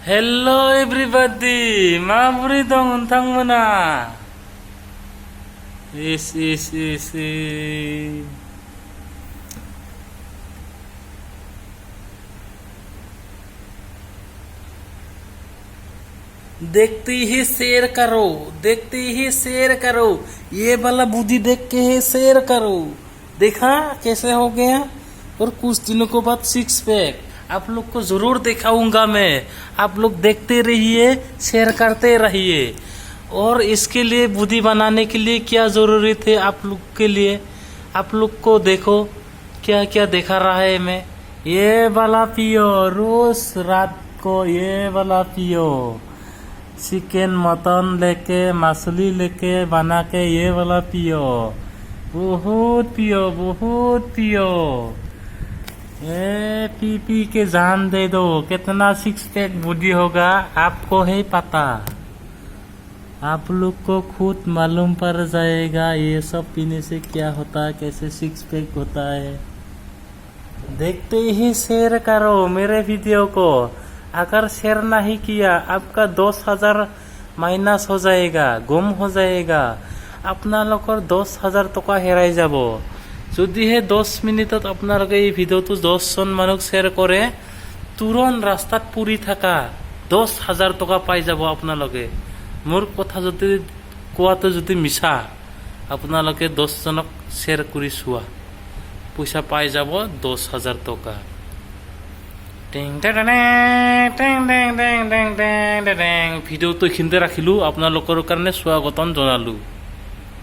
Hello everybody, माबोरै दं नोंथांमोना? इस देखते ही शेयर करो, देखते ही शेयर करो, ये वाला बुद्धि देख के ही शेयर करो। देखा कैसे हो गया? और कुछ दिनों के बाद सिक्स पैक आप लोग को जरूर दिखाऊंगा मैं। आप लोग देखते रहिए, शेयर करते रहिए। और इसके लिए बुद्धि बनाने के लिए क्या जरूरी थे आप लोग के लिए? आप लोग को देखो क्या क्या दिखा रहा है मैं। ये वाला पियो, रोज रात को ये वाला पियो। चिकन मटन लेके, मछली लेके बना के ये वाला पियो। बहुत पियो, बहुत पियो। पी के जान दे दो। कितना सिक्स पैक बॉडी होगा आपको है पता। आप लोग को खुद मालूम पड़ जाएगा ये सब पीने से क्या होता है, कैसे सिक्स पैक होता है। देखते ही शेयर करो मेरे वीडियो को। अगर शेयर नहीं किया आपका 10,000 माइनस हो जाएगा, गुम हो जाएगा। আপোনালোকৰ 10,000 টকা হেৰাই যাব। যদিহে 10 মিনিটত আপোনালোকে এই ভিডিঅ'টো 10 জন মানুহক শ্বেয়াৰ কৰে, তুৰন্ত ৰাস্তাত পৰি থকা 10,000 টকা পাই যাব আপোনালোকে। মোৰ কথা যদি কোৱাটো যদি মিছা, আপোনালোকে 10 জনক শ্বেয়াৰ কৰি চোৱা, পইচা পাই যাব 10,000 টকা। ভিডিঅ'টো এইখিনিতে ৰাখিলোঁ, আপোনালোকৰ কাৰণে স্বাগতম জনালোঁ।